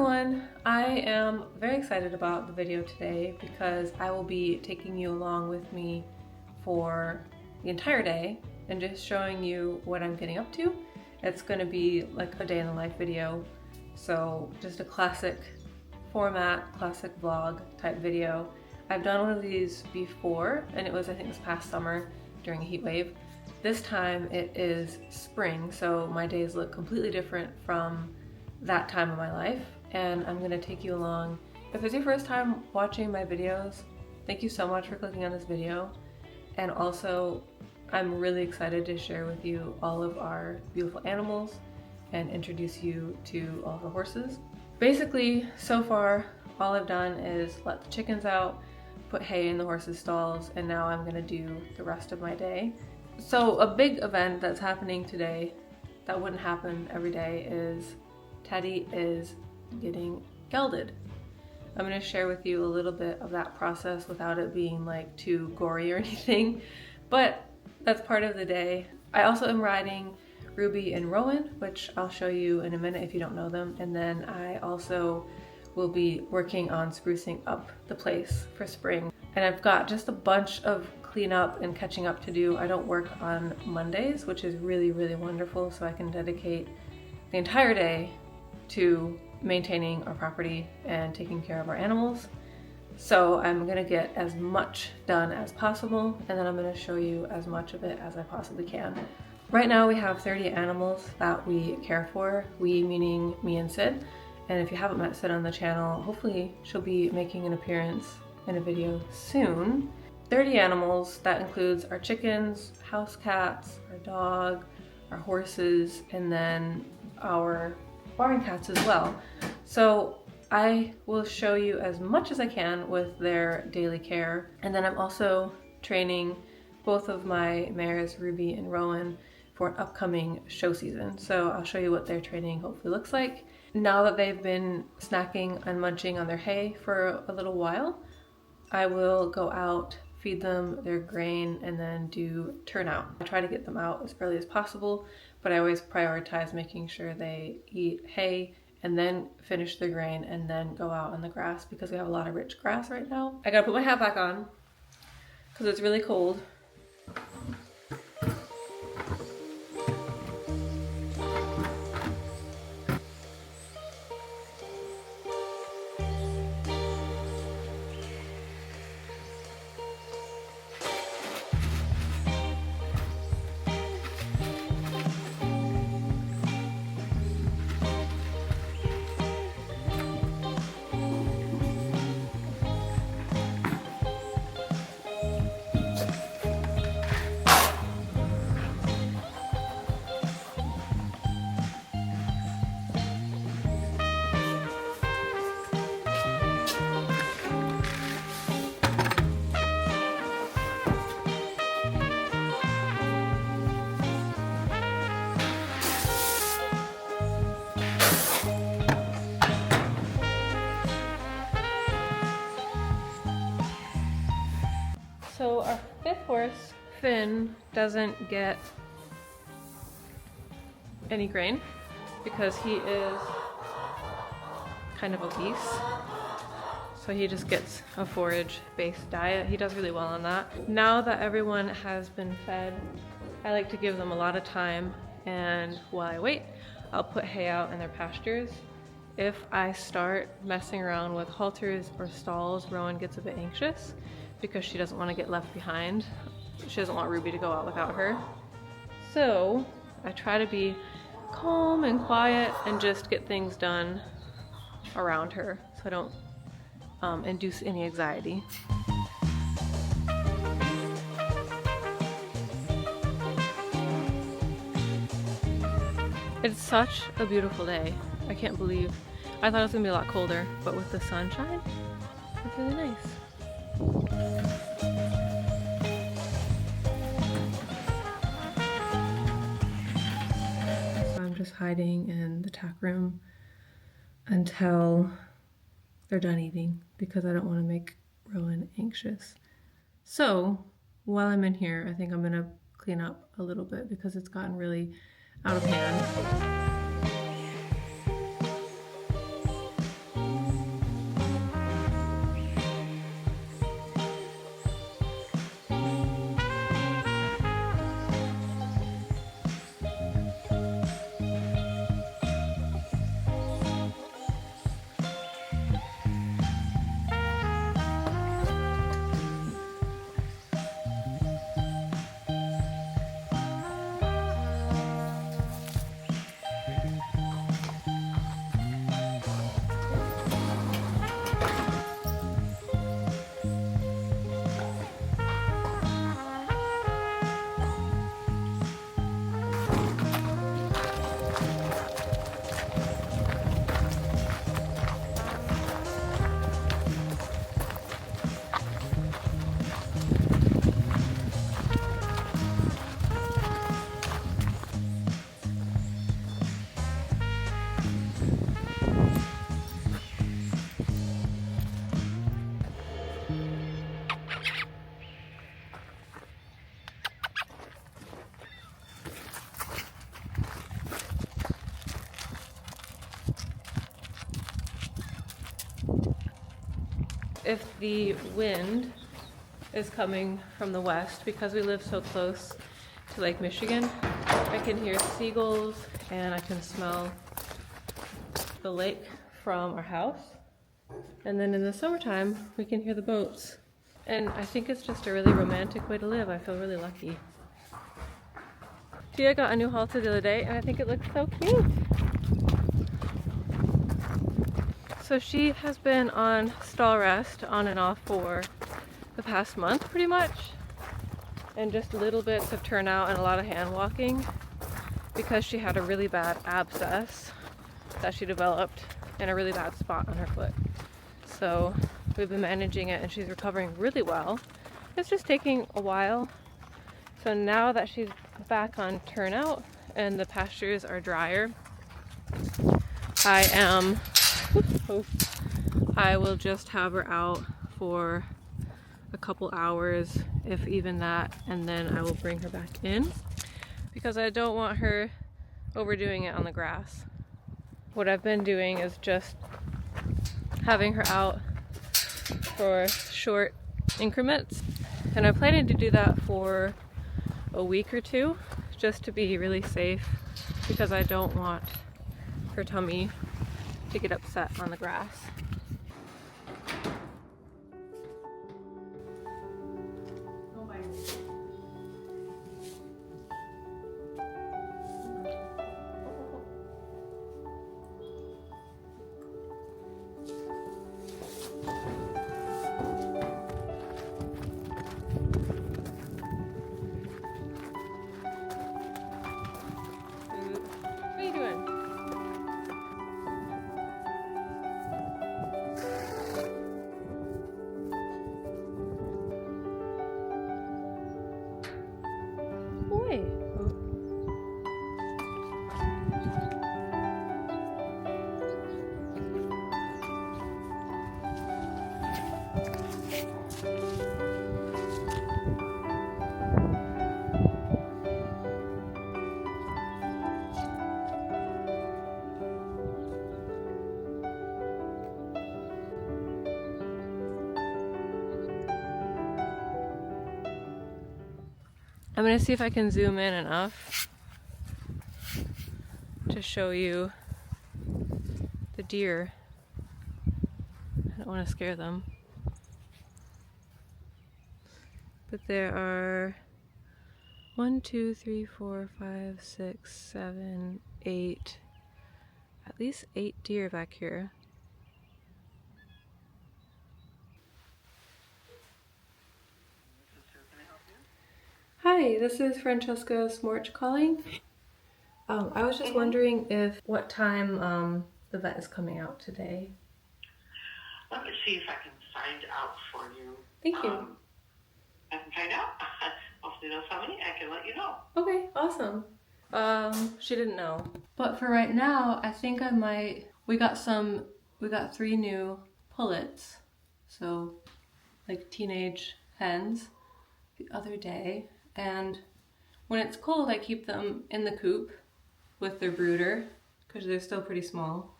everyone! I am very excited about the video today because I will be taking you along with me for the entire day and just showing you what I'm getting up to. It's going to be like a day in the life video, so just a classic format, classic vlog type video. I've done one of these before and it was, I think, this past summer during a heat wave. This time it is spring, so my days look completely different from that time of my life, and I'm going to take you along. If it's your first time watching my videos, thank you so much for clicking on this video, and also I'm really excited to share with you all of our beautiful animals and introduce you to all of the horses. Basically, so far all I've done is let the chickens out, put hay in the horses' stalls, and now I'm going to do the rest of my day. So a big event that's happening today that wouldn't happen every day is Teddy is getting gelded. I'm going to share with you a little bit of that process without it being like too gory or anything, but that's part of the day. I also am riding Ruby and Rowan, which I'll show you in a minute if you don't know them, and then I also will be working on sprucing up the place for spring. And I've got just a bunch of cleanup and catching up to do. I don't work on Mondays, which is really, really wonderful, so I can dedicate the entire day to maintaining our property and taking care of our animals. So I'm gonna get as much done as possible, and then I'm gonna show you as much of it as I possibly can. Right now we have 30 animals that we care for, we meaning me and Sid. And if you haven't met Sid on the channel, hopefully she'll be making an appearance in a video soon. 30 animals, that includes our chickens, house cats, our dog, our horses, and then our barn cats as well. So I will show you as much as I can with their daily care. And then I'm also training both of my mares, Ruby and Rowan, for an upcoming show season. So I'll show you what their training hopefully looks like. Now that they've been snacking and munching on their hay for a little while, I will go out, feed them their grain, and then do turnout. I try to get them out as early as possible, but I always prioritize making sure they eat hay and then finish their grain and then go out on the grass because we have a lot of rich grass right now. I gotta put my hat back on because it's really cold. So our fifth horse, Finn, doesn't get any grain because he is kind of obese. So he just gets a forage-based diet. He does really well on that. Now that everyone has been fed, I like to give them a lot of time, and while I wait, I'll put hay out in their pastures. If I start messing around with halters or stalls, Rowan gets a bit anxious because she doesn't want to get left behind. She doesn't want Ruby to go out without her. So I try to be calm and quiet and just get things done around her so I don't induce any anxiety. It's such a beautiful day. I can't believe, I thought it was gonna be a lot colder, but with the sunshine, it's really nice. I'm just hiding in the tack room until they're done eating because I don't want to make Rowan anxious. So while I'm in here, I think I'm gonna clean up a little bit because it's gotten really out of hand. if the wind is coming from the west, because we live so close to Lake Michigan, I can hear seagulls and I can smell the lake from our house. And then in the summertime, we can hear the boats. And I think it's just a really romantic way to live. I feel really lucky. Tia got a new halter the other day and I think it looks so cute. So she has been on stall rest on and off for the past month pretty much. And just little bits of turnout and a lot of hand walking because she had a really bad abscess that she developed in a really bad spot on her foot. So we've been managing it and she's recovering really well. It's just taking a while. So now that she's back on turnout and the pastures are drier, I will just have her out for a couple hours, if even that, and then I will bring her back in because I don't want her overdoing it on the grass. What I've been doing is just having her out for short increments, and I'm planning to do that for a week or two just to be really safe because I don't want her tummy to get upset on the grass. I'm going to see if I can zoom in enough to show you the deer. I don't want to scare them. But there are 1, 2, 3, 4, 5, 6, 7, 8, at least 8 deer back here. Hi, this is Francesca Smorch calling. I was just wondering what time the vet is coming out today. Let me see if I can find out for you. Thank you. I can find out. Hopefully they'll tell me. I can let you know. Okay, awesome. She didn't know. But for right now, I think I might. We got 3 new pullets, so like teenage hens, the other day. And when it's cold, I keep them in the coop with their brooder because they're still pretty small.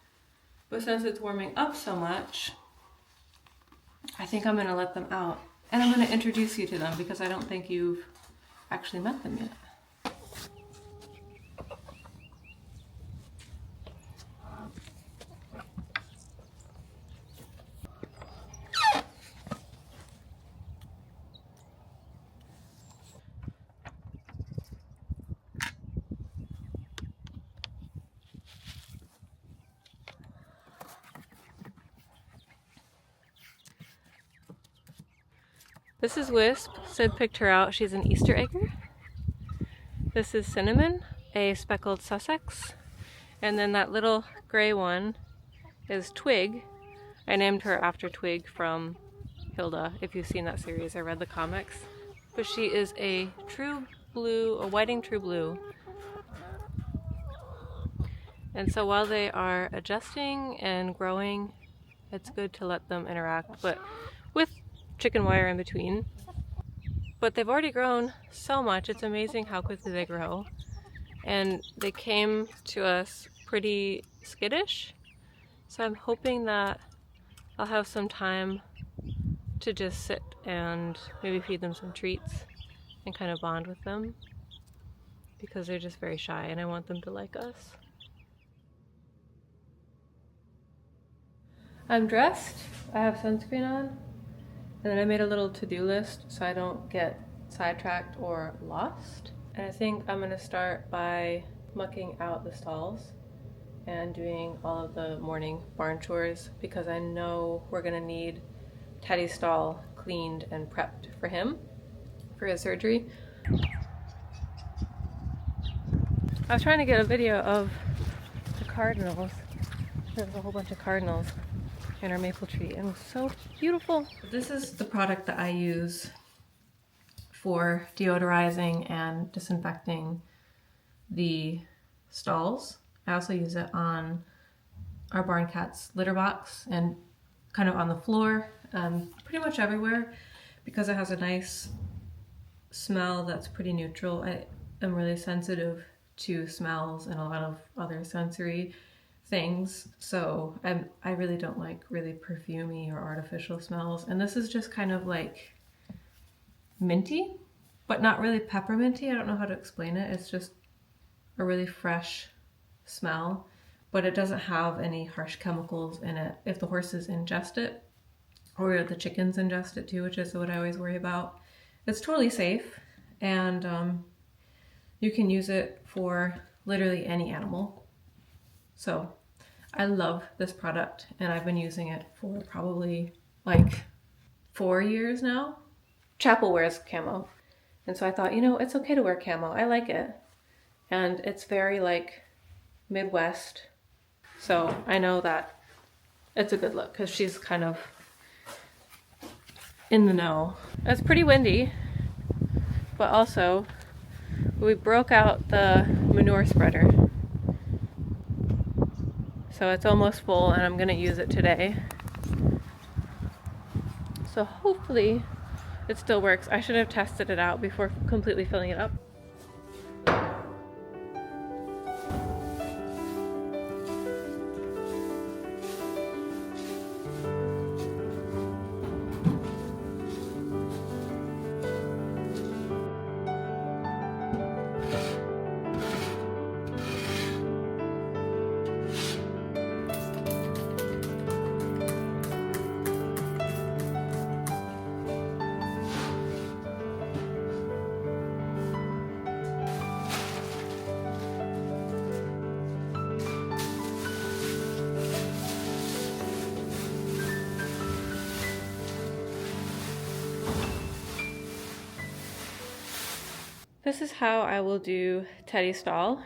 But since it's warming up so much, I think I'm gonna let them out. And I'm gonna introduce you to them because I don't think you've actually met them yet. This is Wisp. Sid picked her out. She's an Easter egger. This is Cinnamon, a speckled Sussex. And then that little gray one is Twig. I named her after Twig from Hilda. If you've seen that series, I read the comics. But she is a true blue, a whiting true blue. And so while they are adjusting and growing, it's good to let them interact, but with chicken wire in between. But they've already grown so much. It's amazing how quickly they grow. And they came to us pretty skittish. So I'm hoping that I'll have some time to just sit and maybe feed them some treats and kind of bond with them because they're just very shy and I want them to like us. I'm dressed, I have sunscreen on, and then I made a little to-do list so I don't get sidetracked or lost. And I think I'm gonna start by mucking out the stalls and doing all of the morning barn chores because I know we're gonna need Teddy's stall cleaned and prepped for him, for his surgery. I was trying to get a video of the cardinals. There's a whole bunch of cardinals in our maple tree and it was so beautiful. This is the product that I use for deodorizing and disinfecting the stalls. I also use it on our barn cat's litter box and kind of on the floor, pretty much everywhere because it has a nice smell that's pretty neutral. I am really sensitive to smells and a lot of other sensory things, so I really don't like really perfumey or artificial smells, and this is just kind of like minty, but not really pepperminty. I don't know how to explain it. It's just a really fresh smell, but it doesn't have any harsh chemicals in it. If the horses ingest it, or the chickens ingest it too, which is what I always worry about, it's totally safe, and you can use it for literally any animal. So I love this product and I've been using it for probably like 4 years now. Chapel wears camo, and so I thought, you know, it's okay to wear camo. I like it, and it's very like Midwest, so I know that it's a good look because she's kind of in the know. It's pretty windy, but also we broke out the manure spreader, so it's almost full and I'm gonna use it today. So hopefully it still works. I should have tested it out before completely filling it up. This is how I will do Teddy's stall.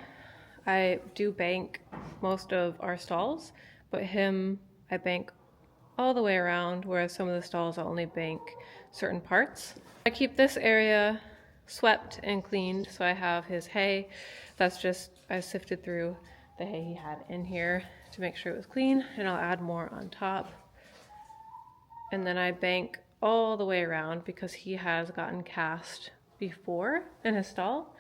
I do bank most of our stalls, but him I bank all the way around, whereas some of the stalls I'll only bank certain parts. I keep this area swept and cleaned, so I have his hay. That's just, I sifted through the hay he had in here to make sure it was clean, and I'll add more on top. And then I bank all the way around because he has gotten cast before in his stall,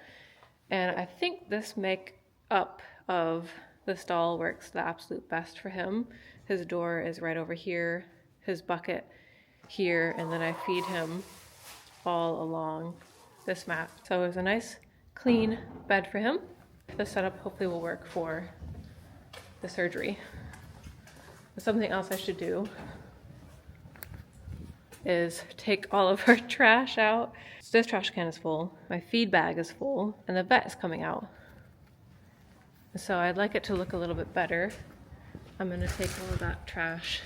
and I think this make-up of the stall works the absolute best for him. His door is right over here, his bucket here, and then I feed him all along this mat. So it's a nice clean bed for him. The setup hopefully will work for the surgery. Something else I should do is take all of her trash out. So this trash can is full, my feed bag is full, and the vet is coming out. So I'd like it to look a little bit better. I'm gonna take all of that trash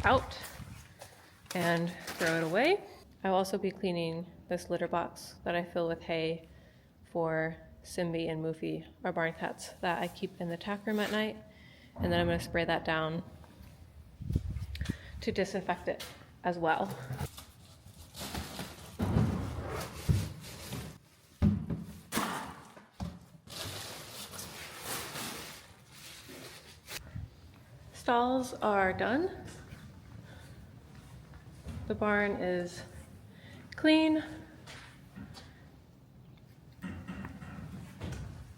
out and throw it away. I'll also be cleaning this litter box that I fill with hay for Simbi and Moofy, our barn cats, that I keep in the tack room at night. And then I'm gonna spray that down to disinfect it as well. Stalls are done. The barn is clean.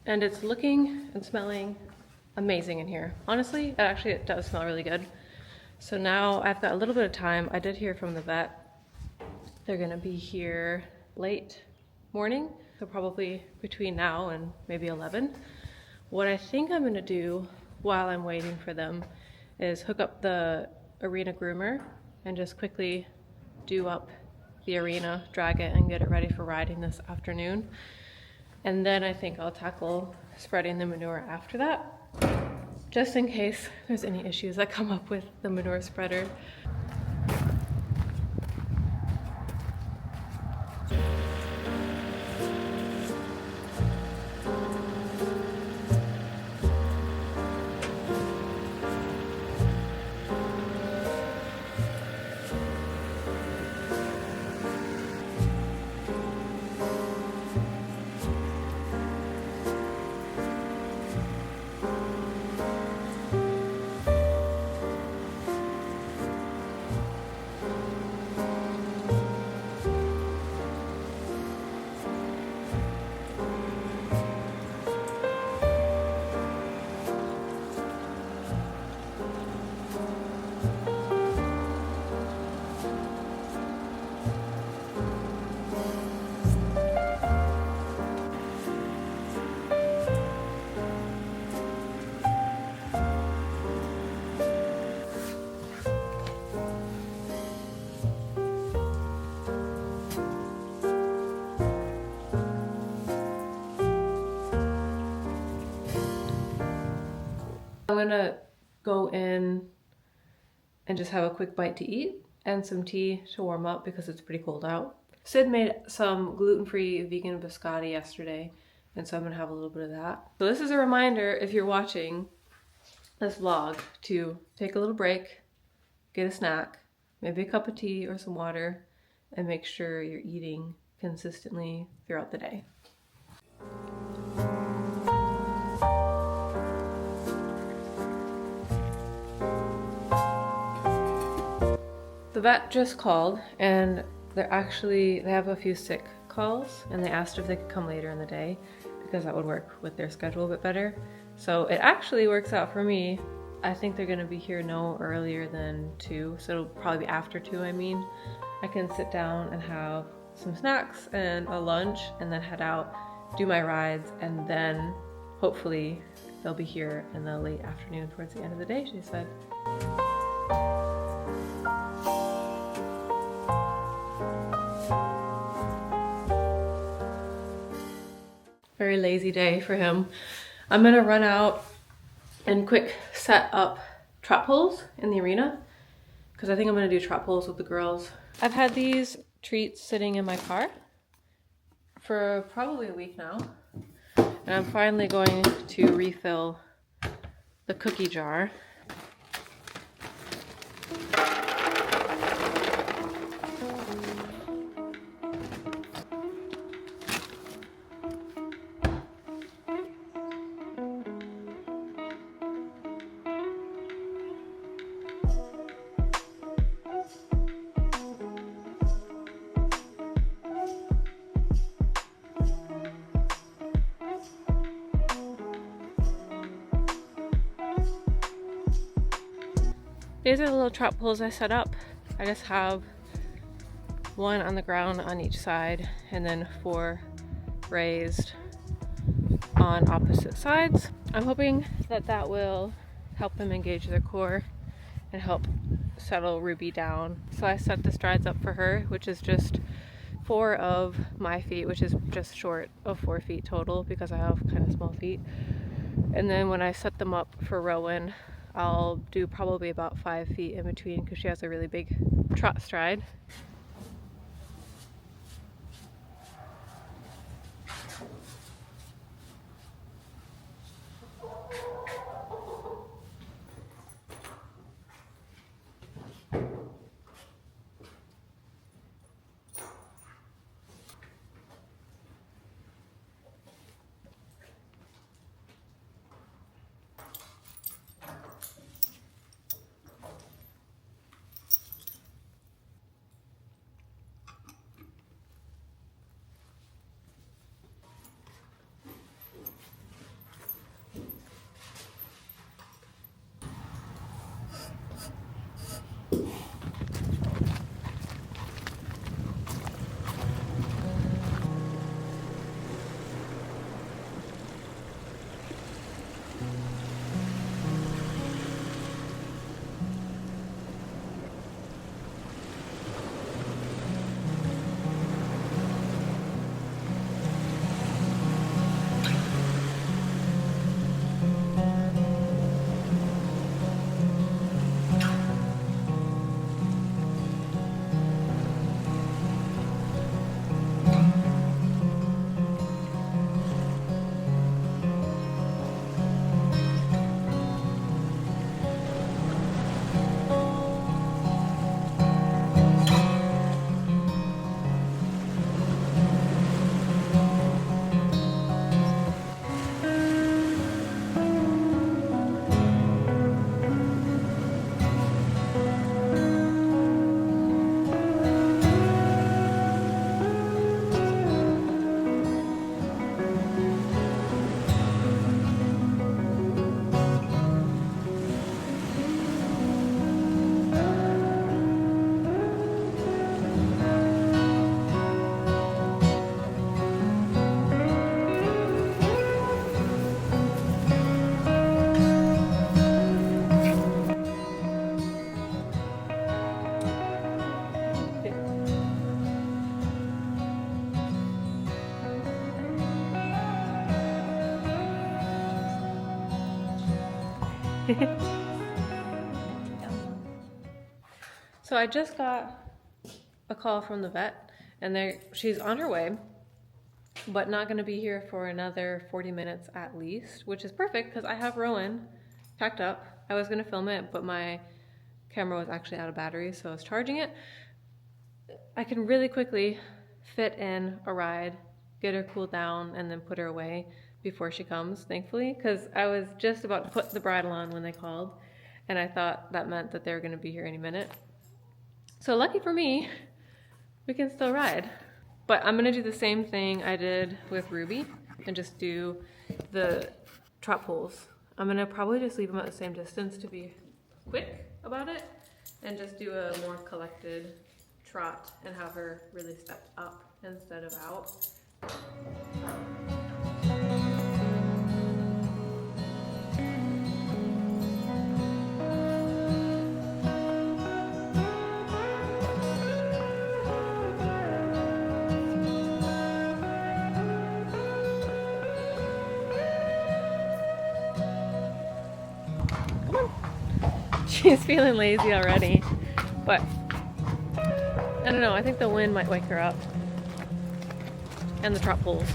And it's looking and smelling amazing in here. Honestly, it does smell really good. So now I've got a little bit of time. I did hear from the vet They're gonna be here late morning, so probably between now and maybe 11. What I think I'm gonna do while I'm waiting for them is hook up the arena groomer and just quickly do up the arena, drag it, and get it ready for riding this afternoon. And then I think I'll tackle spreading the manure after that, just in case there's any issues that come up with the manure spreader. I'm gonna go in and just have a quick bite to eat and some tea to warm up because it's pretty cold out. Sid made some gluten-free vegan biscotti yesterday, and so I'm gonna have a little bit of that. So this is a reminder, if you're watching this vlog, to take a little break, get a snack, maybe a cup of tea or some water, and make sure you're eating consistently throughout the day. The vet just called, and they have a few sick calls, and they asked if they could come later in the day because that would work with their schedule a bit better. So it actually works out for me. I think they're gonna be here no earlier than 2, so it'll probably be after 2, I mean. I can sit down and have some snacks and a lunch and then head out, do my rides, and then hopefully they'll be here in the late afternoon towards the end of the day, she said. Very lazy day for him. I'm gonna run out and quick set up trap poles in the arena because I think I'm gonna do trap poles with the girls. I've had these treats sitting in my car for probably a week now, and I'm finally going to refill the cookie jar. These are the little trap poles I set up. I just have one on the ground on each side and then 4 raised on opposite sides. I'm hoping that that will help them engage their core and help settle Ruby down. So I set the strides up for her, which is just 4 of my feet, which is just short of 4 feet total because I have kind of small feet. And then when I set them up for Rowan, I'll do probably about 5 feet in between because she has a really big trot stride. So I just got a call from the vet, and she's on her way, but not going to be here for another 40 minutes at least, which is perfect because I have Rowan packed up. I was going to film it, but my camera was actually out of battery, so I was charging it. I can really quickly fit in a ride, get her cooled down, and then put her away before she comes, thankfully, because I was just about to put the bridle on when they called, and I thought that meant that they were going to be here any minute. So lucky for me, we can still ride. But I'm going to do the same thing I did with Ruby and just do the trot poles. I'm going to probably just leave them at the same distance to be quick about it and just do a more collected trot and have her really step up instead of out. She's feeling lazy already, but I don't know, I think the wind might wake her up. And the trot poles.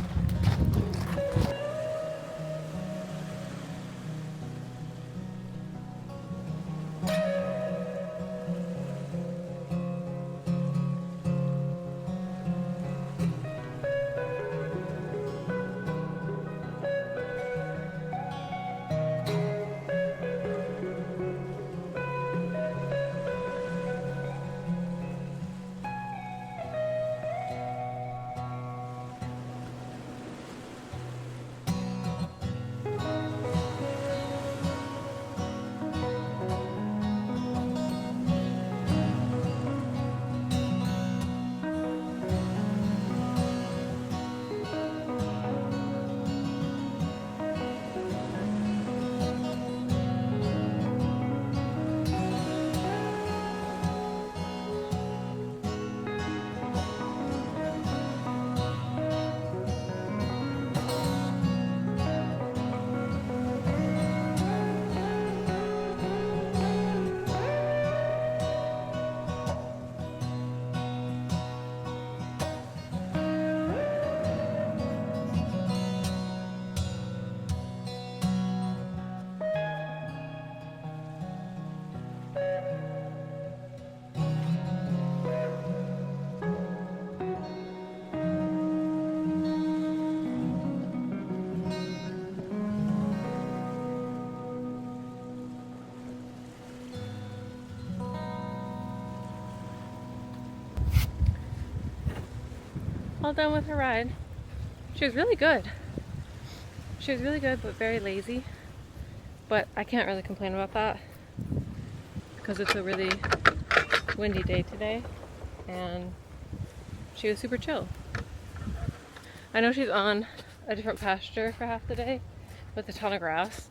All done with her ride. She was really good. She was really good, but very lazy. But I can't really complain about that because it's a really windy day today and she was super chill. I know she's on a different pasture for half the day with a ton of grass,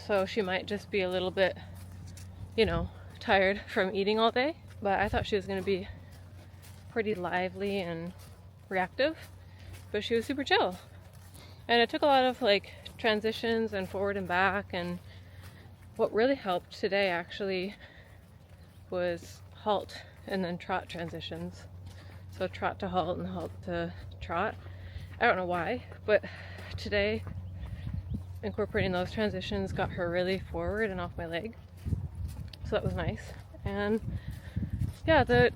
so she might just be a little bit, you know, tired from eating all day, but I thought she was going to be pretty lively and reactive, but she was super chill. And it took a lot of like transitions and forward and back, and what really helped today actually was halt and then trot transitions. So trot to halt and halt to trot. I don't know why, but today incorporating those transitions got her really forward and off my leg, so that was nice. And yeah, the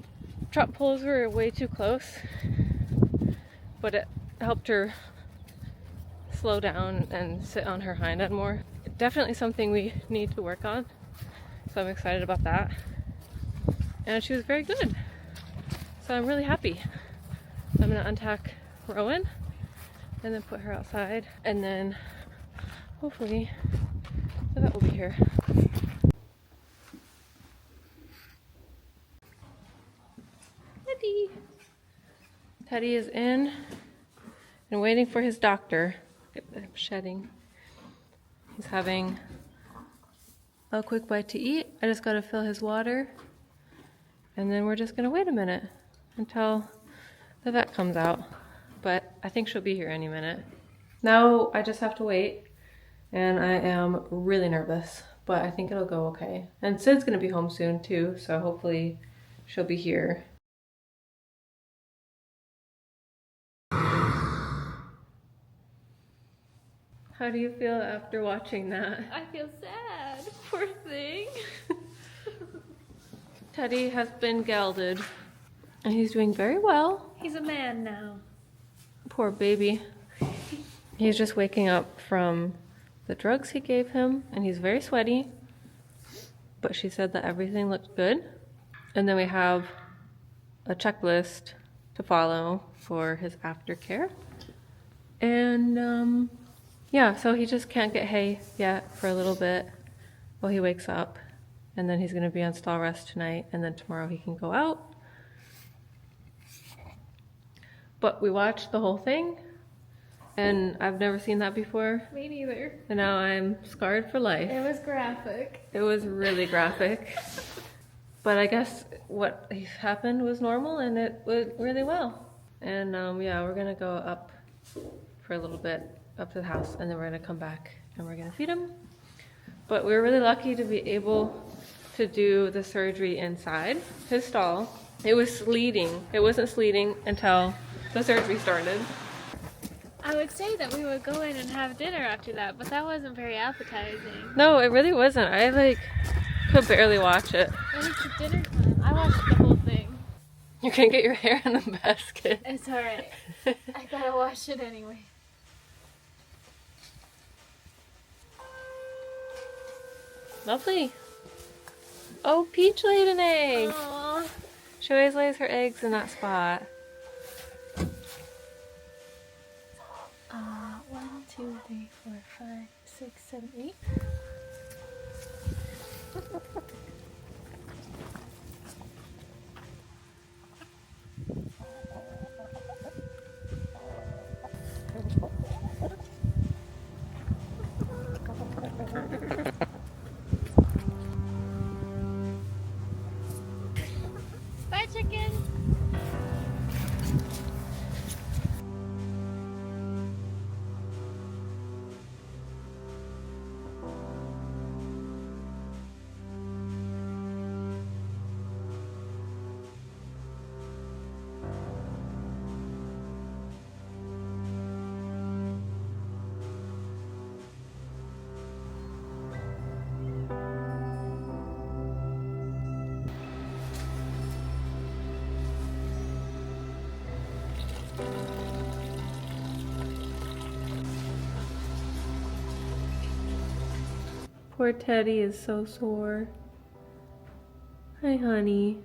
trot poles were way too close, but it helped her slow down and sit on her hind end more. Definitely something we need to work on, so I'm excited about that. And she was very good, so I'm really happy. I'm gonna untack Rowan and then put her outside, and then hopefully the vet will be here. Teddy is in and waiting for his doctor. Look at him shedding. He's having a quick bite to eat. I just gotta fill his water, and then we're just gonna wait a minute until the vet comes out. But I think she'll be here any minute. Now I just have to wait and I am really nervous, but I think it'll go okay. And Sid's gonna be home soon too, so hopefully she'll be here. How do you feel after watching that? I feel sad. Poor thing. Teddy has been gelded, and he's doing very well. He's a man now. Poor baby. He's just waking up from the drugs he gave him, and he's very sweaty. But she said that everything looked good. And then we have a checklist to follow for his aftercare. And yeah, so he just can't get hay yet for a little bit while he wakes up. And then he's going to be on stall rest tonight, and then tomorrow he can go out. But we watched the whole thing, and I've never seen that before. Me neither. And now I'm scarred for life. It was graphic. It was really graphic. But I guess what happened was normal, and it went really well. And yeah, we're going to go up for a little bit, up to the house, and then we're going to come back and we're going to feed him. But we were really lucky to be able to do the surgery inside his stall. It was sleeting. It wasn't sleeting until the surgery started. I would say that we would go in and have dinner after that, but that wasn't very appetizing. No, it really wasn't. I could barely watch it. It was dinner time. I watched the whole thing. You're gonna get your hair in the basket. It's alright. I gotta watch it anyway. Lovely. Oh, Peach laid an egg. Aww. She always lays her eggs in that spot. 1, 2, 3, 4, 5, 6, 7, 8. Bye, chicken. Poor Teddy is so sore. Hi, honey.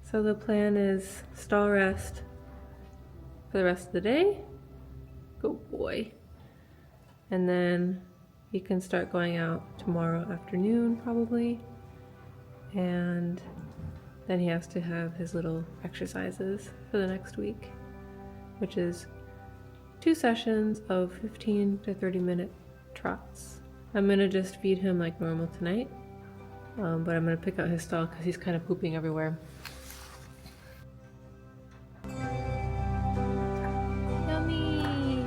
So the plan is stall rest for the rest of the day. Good boy. And then he can start going out tomorrow afternoon probably. And then he has to have his little exercises for the next week, which is 2 sessions of 15 to 30-minute trots. I'm gonna just feed him like normal tonight, but I'm gonna pick out his stall because he's kind of pooping everywhere. Yummy!